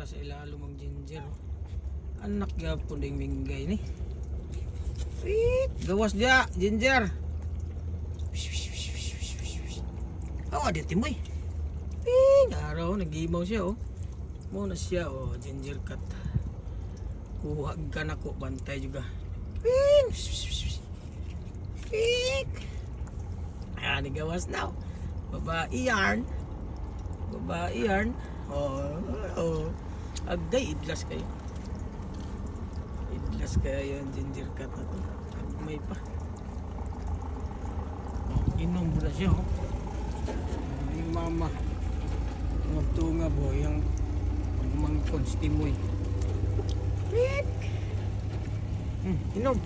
para sa ilalo mag ginger. Anak gyapon ding minggay ni. Gawas dia ginger. Oh, dia timoy. Araw nagimaw siya oh. Mo na siya oh, ginger cat. Kuha ka na ko bantay juga. Ayan, gawas na. Babae yarn. Babae yarn. Oh. Agay, idlas kayo. Idlas kaya yung ginger cat na to. May pa. Inom mo na siya oh. Yung mama. Yung tunga bo. Yung mangkod stimoy. Inom.